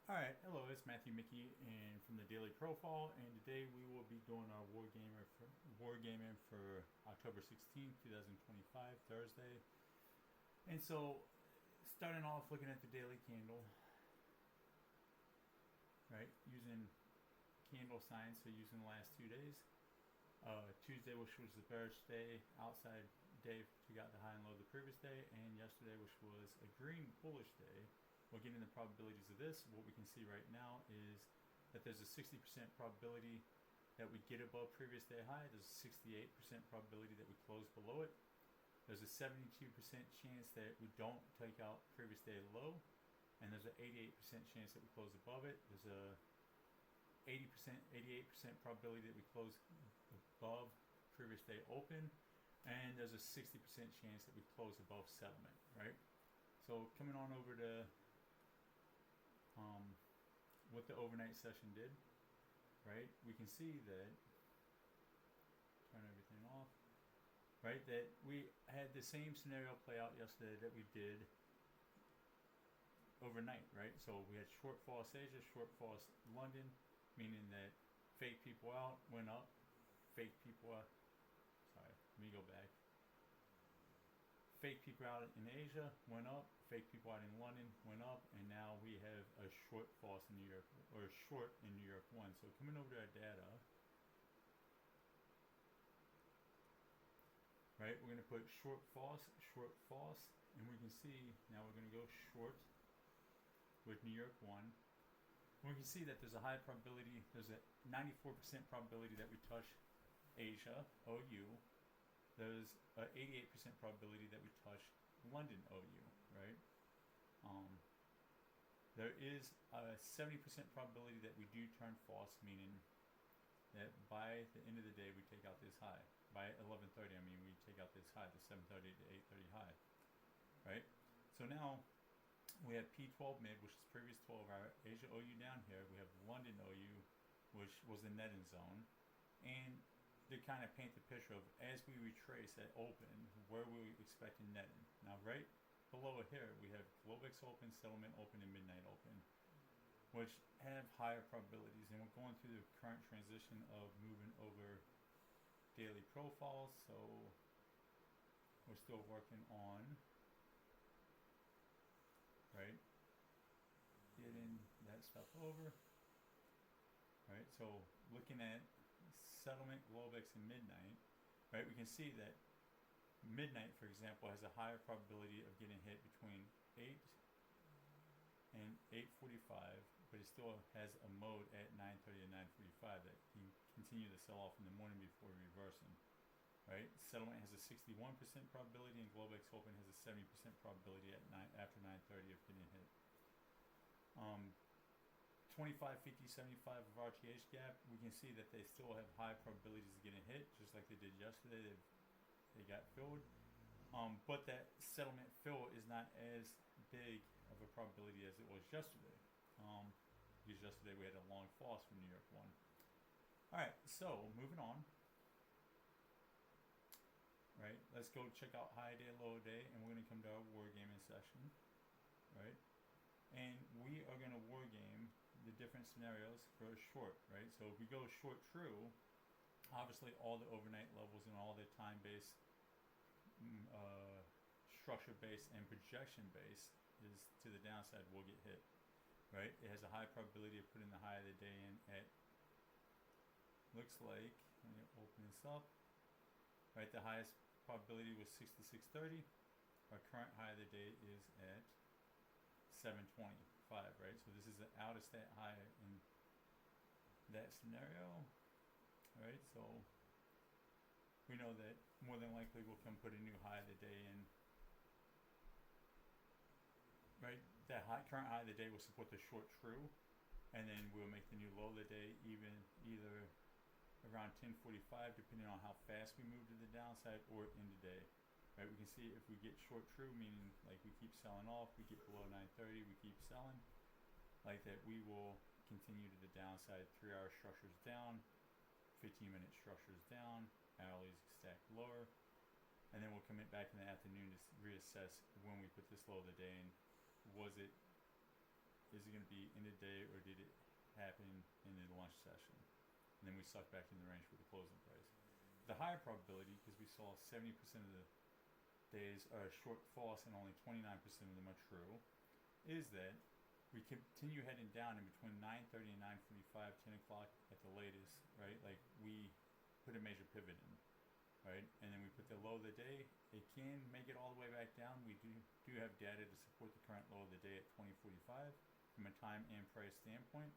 Alright, hello, it's Matthew Mickey and from the Daily Profile, and today we will be doing our Wargaming for October 16th, 2025, Thursday. And so, starting off looking at the daily candle, right, using candle signs, so using the last 2 days. Tuesday, which was the bearish day, outside day, we got the high and low of the previous day, and yesterday, which was a green bullish day. We'll get into the probabilities of this. What we can see right now is that there's a 60% probability that we get above previous day high. There's a 68% probability that we close below it. There's a 72% chance that we don't take out previous day low, and there's an 88% chance that we close above it. There's a 88% probability that we close above previous day open, and there's a 60% chance that we close above settlement, right? So coming on over to what the overnight session did, right? We can see that, turn everything off, right? That we had the same scenario play out yesterday that we did overnight, right? So we had short false Asia, short false London, meaning that fake people out went up, fake people out, sorry, let me go back. Fake people out in Asia went up, fake people out in London went up, and now we have a short false in New York, or a short in New York 1. So coming over to our data, right, we're going to put short false, and we can see now we're going to go short with New York 1. And we can see that there's a high probability, there's a 94% probability that we touch Asia, OU. There's an 88% probability that we touch London OU, right? There is a 70% probability that we do turn false, meaning that by the end of the day we take out this high. By 11:30, I mean we take out this high, the 7:30 to 8:30 high, right? So now we have P12 mid, which is previous 12-hour Asia OU down here. We have London OU, which was the netting zone, and to kind of paint the picture of as we retrace at open, where we expecting netting. Now, right below it here, we have Globex open, settlement open, and midnight open, which have higher probabilities. And we're going through the current transition of moving over daily profiles, so we're still working on, right, getting that stuff over. Right, so looking at settlement, Globex, and midnight, right, we can see that midnight, for example, has a higher probability of getting hit between 8 and 8:45, but it still has a mode at 9:30 and 9:45 that can continue the sell-off in the morning before reversing. Right, settlement has a 61% probability, and Globex open has a 70% probability at after 9:30 of getting hit. 25, 50, 75 of RTH gap, we can see that they still have high probabilities of getting hit, just like they did yesterday. They got filled. But that settlement fill is not as big of a probability as it was yesterday. Because yesterday we had a long false from New York 1. Alright, so moving on. Right, let's go check out high day, low day, and we're going to come to our wargaming session. Right? And we are going to wargame the different scenarios for a short, right? So if we go short true, obviously all the overnight levels and all the time based, structure based, and projection based is to the downside will get hit, right? It has a high probability of putting the high of the day in at, looks like, let me open this up, right? The highest probability was 66.30. Our current high of the day is at 725, right? So this is an out of stat high in that scenario, right? So we know that more than likely we'll come put a new high of the day in, right? That current high of the day will support the short true, and then we'll make the new low of the day either around 10:45, depending on how fast we move to the downside, or in the day. Right, we can see if we get short true, meaning like we keep selling off, we get below 9:30, we keep selling, like that we will continue to the downside. 3-hour structures down, 15-minute structures down, hourlies stacked lower, and then we'll come back in the afternoon to reassess when we put this low of the day in. Was it is it going to be in the day or did it happen in the lunch session? And then we suck back in the range for the closing price. The higher probability, because we saw 70% of the days are short false and only 29% of them are true, is that we continue heading down in between 9:30 and 9:45, 10 o'clock at the latest, right? Like we put a major pivot in, right? And then we put the low of the day. It can make it all the way back down. We do have data to support the current low of the day at 20:45 from a time and price standpoint.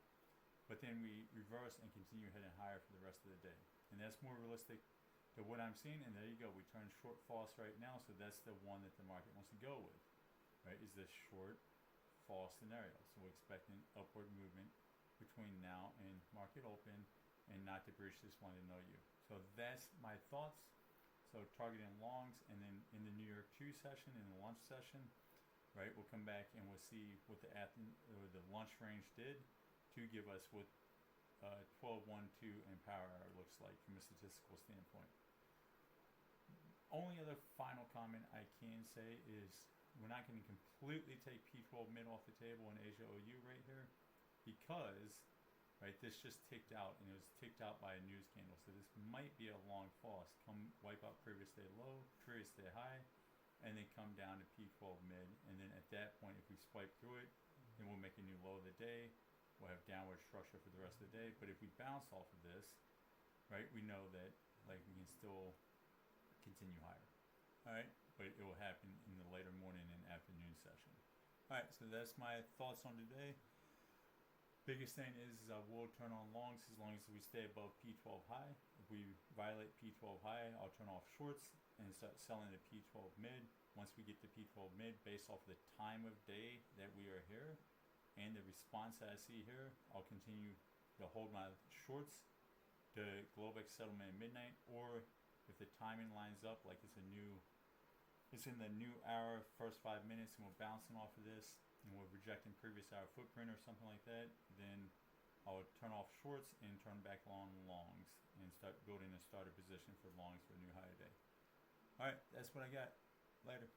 But then we reverse and continue heading higher for the rest of the day. And that's more realistic to what I'm seeing. And there you go. We turn short false right now. So that's the one that the market wants to go with, right? Is this short false scenario. So we're expecting upward movement between now and market open and not to breach this one to know you. So that's my thoughts. So targeting longs, and then in the New York 2 session, in the lunch session, right, we'll come back and we'll see what the lunch range did to give us what 12, 1, 2 and power hour looks like from a statistical standpoint. Only other final comment I can say is we're not going to completely take P12 mid off the table in Asia OU right here because, right, this just ticked out and it was ticked out by a news candle. So this might be a long false. Come wipe out previous day low, previous day high, and then come down to P12 mid. And then at that point, if we swipe through it, then we'll make a new low of the day. We'll have downward structure for the rest of the day. But if we bounce off of this, right, we know that like we can still continue higher. All right, but it will happen in the later morning and afternoon session. All right, so that's my thoughts on today. Biggest thing is I will turn on longs as long as we stay above P12 high. If we violate P12 high, I'll turn off shorts and start selling the P12 mid. Once we get to P12 mid, based off the time of day that we are here and the response that I see here, I'll continue to hold my shorts to Globex settlement at midnight, or if the timing lines up like it's in the new hour, first 5 minutes, and we're bouncing off of this and we're rejecting previous hour footprint or something like that, then I'll turn off shorts and turn back on longs and start building a starter position for longs for a new high day. All right, that's what I got. Later.